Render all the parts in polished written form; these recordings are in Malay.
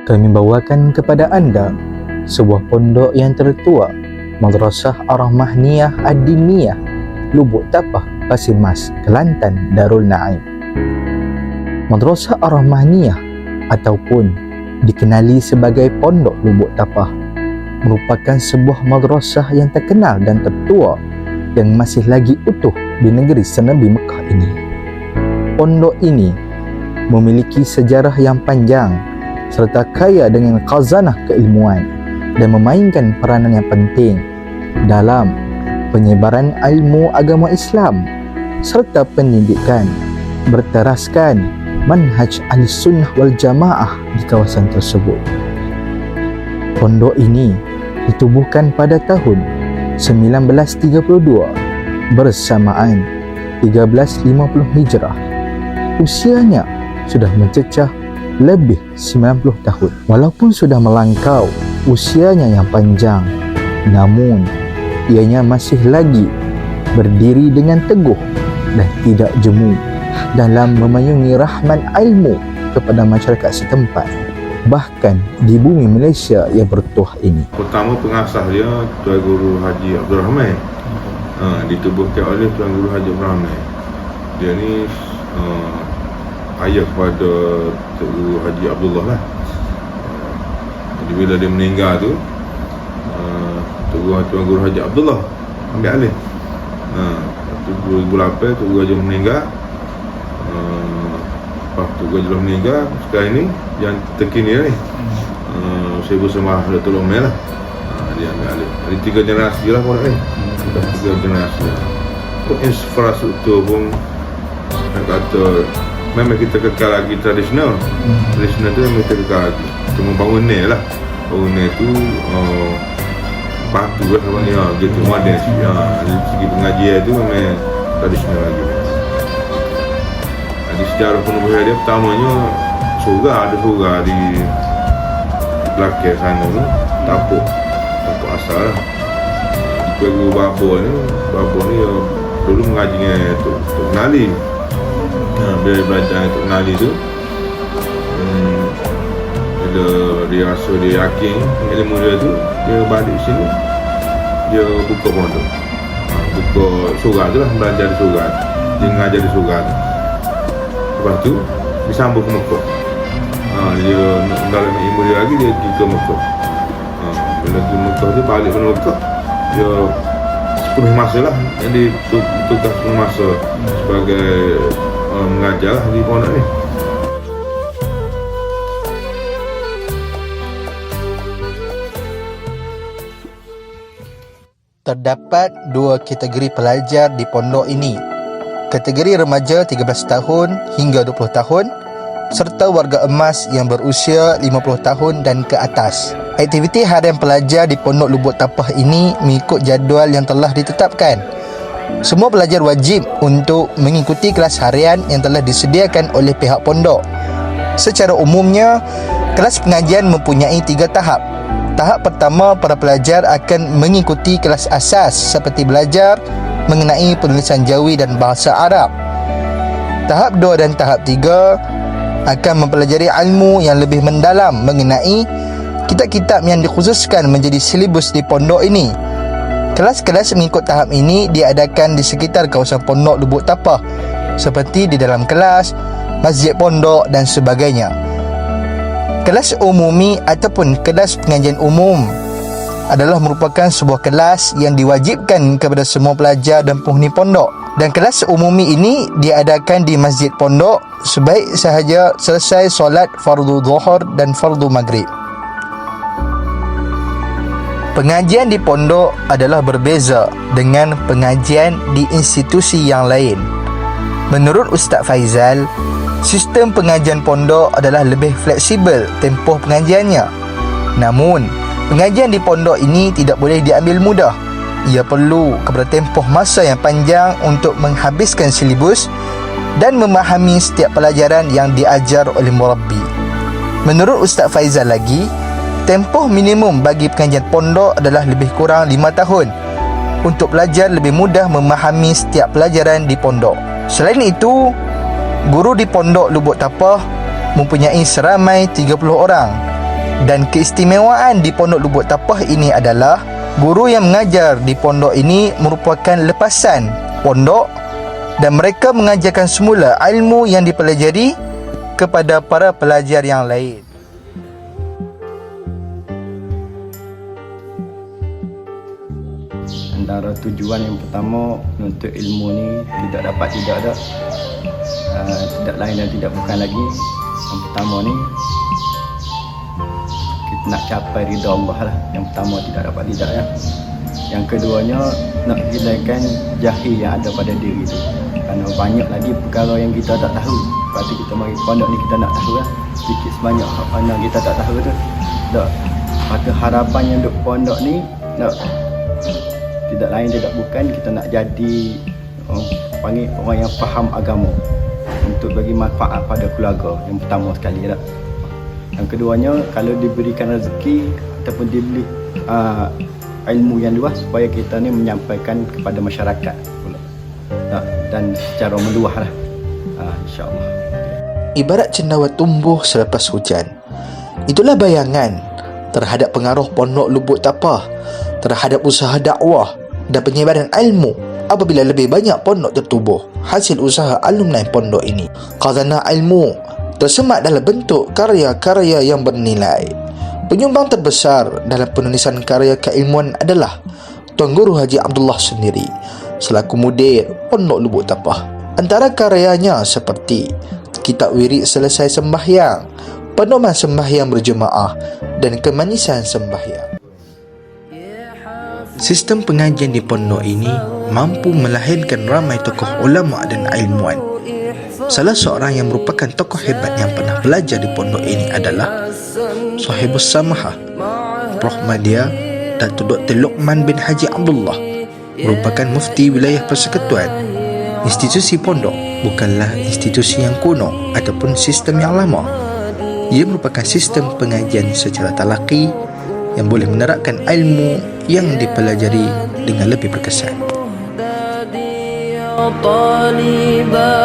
Kami bawakan kepada anda sebuah pondok yang tertua, Madrasah Ar-Rahmaniyah Ad-Diniyah, Lubuk Tapah, Pasir Mas, Kelantan, Darul Naim. Madrasah Ar-Rahmaniyah ataupun dikenali sebagai Pondok Lubuk Tapah merupakan sebuah madrasah yang terkenal dan tertua yang masih lagi utuh di negeri Senabi Mekah ini. Pondok ini memiliki sejarah yang panjang serta kaya dengan khazanah keilmuan dan memainkan peranan yang penting dalam penyebaran ilmu agama Islam serta pendidikan berteraskan manhaj Ahlussunnah wal Jamaah di kawasan tersebut. Pondok ini ditubuhkan pada tahun 1932 bersamaan 1350 Hijrah. Usianya sudah mencecah lebih 90 tahun. Walaupun sudah melangkau usianya yang panjang, namun ianya masih lagi berdiri dengan teguh dan tidak jemu dalam memayungi rahman ilmu kepada masyarakat setempat, bahkan di bumi Malaysia yang bertuah ini. Pertama pengasas dia Tuan Guru Haji Abdul Rahman, ditubuhkan oleh Tuan Guru Haji Abdul Rahman. Dia ni ayah kepada Tuan Guru Haji Abdullah lah. Jadi bila dia meninggal tu, Tuan Guru Haji Abdullah ambil alih. 2008 Tuan Guru Haji meninggal. Lepas Tuan Guru Haji meninggal, sekarang ni yang terkini ni saya bersama Datuk Lomel lah, dia ambil alih. Ada 3 generasi lah pun ni. 3 generasi lah. Infrastruktur pun nak kata memang kita kekal lagi tradisional. Tradisional tu memang kita kekal lagi. Cuma bangunan lah. Bangunan tu batu lah namanya, gitu modern. Dari segi pengajian tu memang tradisional lagi. Di sejarah penubuhan dia pertamanya ada surga di belakang sana tu, tapuk asal lah. Di Guru Babor ni dulu mengaji dengan Tok Nali. Bila belajar Tok Nali tu, bila dia rasa dia yakin ilmu dia tu, dia balik sini, dia buka pondok, buka surau tu lah, belajar di surau, dia mengajar di surau tu. Lepas tu disambung ke Mekah. Dia nak dalam ilmu dia lagi, dia pergi ke Mekah. Bila pergi Mekah tu, balik ke Mekah, dia sepenuh masa lah, jadi tugas sepenuh masa sebagai mengajar lah di pondok ni. Terdapat 2 kategori pelajar di pondok ini. Kategori remaja 13 tahun hingga 20 tahun serta warga emas yang berusia 50 tahun dan ke atas. Aktiviti harian pelajar di Pondok Lubuk Tapah ini mengikut jadual yang telah ditetapkan. Semua pelajar wajib untuk mengikuti kelas harian yang telah disediakan oleh pihak pondok. Secara umumnya, kelas pengajian mempunyai 3 tahap. Tahap pertama, para pelajar akan mengikuti kelas asas seperti belajar mengenai penulisan Jawi dan bahasa Arab. Tahap 2 dan tahap 3 akan mempelajari ilmu yang lebih mendalam mengenai kitab-kitab yang dikhususkan menjadi silibus di pondok ini. Kelas-kelas mengikut tahap ini diadakan di sekitar kawasan Pondok Lubuk Tapah seperti di dalam kelas, masjid pondok dan sebagainya. Kelas umumi ataupun kelas pengajian umum adalah merupakan sebuah kelas yang diwajibkan kepada semua pelajar dan penghuni pondok. Dan kelas umumi ini diadakan di masjid pondok sebaik sahaja selesai solat fardu zuhur dan fardu maghrib. Pengajian di pondok adalah berbeza dengan pengajian di institusi yang lain. Menurut Ustaz Faizal, sistem pengajian pondok adalah lebih fleksibel tempoh pengajiannya. Namun, pengajian di pondok ini tidak boleh diambil mudah. Ia perlu kepada tempoh masa yang panjang untuk menghabiskan silibus dan memahami setiap pelajaran yang diajar oleh murabbi. Menurut Ustaz Faizal lagi, tempoh minimum bagi pengajian pondok adalah lebih kurang 5 tahun untuk pelajar lebih mudah memahami setiap pelajaran di pondok. Selain itu, guru di Pondok Lubuk Tapah mempunyai seramai 30 orang Dan keistimewaan di Pondok Lubuk Tapah ini adalah guru yang mengajar di pondok ini merupakan lepasan pondok dan mereka mengajarkan semula ilmu yang dipelajari kepada para pelajar yang lain. Antara tujuan yang pertama menuntut ilmu ni tidak lain dan tidak bukan lagi. Yang pertama ni kita nak capai ridha Allah lah. Yang pertama tidak dapat ya. Yang keduanya nak hilangkan jahil yang ada pada diri tu. Kerana banyak lagi perkara yang kita tak tahu. Lepas tu kita mari pondok ni kita nak tahu lah. Sedikit sebanyak mana kita tak tahu tu. Tak. Maka harapan yang duk pondok ni tidak lain tidak bukan kita nak jadi panggil orang yang faham agama untuk bagi manfaat pada keluarga yang pertama sekali tak. Yang keduanya kalau diberikan rezeki ataupun diberi ilmu yang luas supaya kita ni menyampaikan kepada masyarakat pula dan secara meluas lah insya-Allah. Ibarat cendawan tumbuh selepas hujan. Itulah bayangan terhadap pengaruh Pondok Lubuk Tapah terhadap usaha dakwah dan penyebaran ilmu apabila lebih banyak pondok tertubuh hasil usaha alumni pondok ini. Khazanah ilmu tersemat dalam bentuk karya-karya yang bernilai. Penyumbang terbesar dalam penulisan karya keilmuan adalah Tuan Guru Haji Abdullah sendiri selaku mudir Pondok Lubuk Tapah. Antara karyanya seperti Kitab Wirid Selesai Sembahyang, Pedoman Sembahyang Berjemaah dan Kemanisan Sembahyang. Sistem pengajian di pondok ini mampu melahirkan ramai tokoh ulama dan ilmuwan. Salah seorang yang merupakan tokoh hebat yang pernah belajar di pondok ini adalah Sahibus Samahah Prof. Madya Datuk Dr. Luqman bin Haji Abdullah, merupakan mufti wilayah persekutuan. Institusi pondok bukanlah institusi yang kuno ataupun sistem yang lama. Ia merupakan sistem pengajian secara talaqi yang boleh menerapkan ilmu yang dipelajari dengan lebih berkesan. طالبا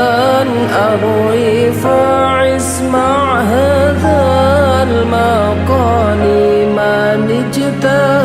أروي فاسمع هذا المقال ما نجتهد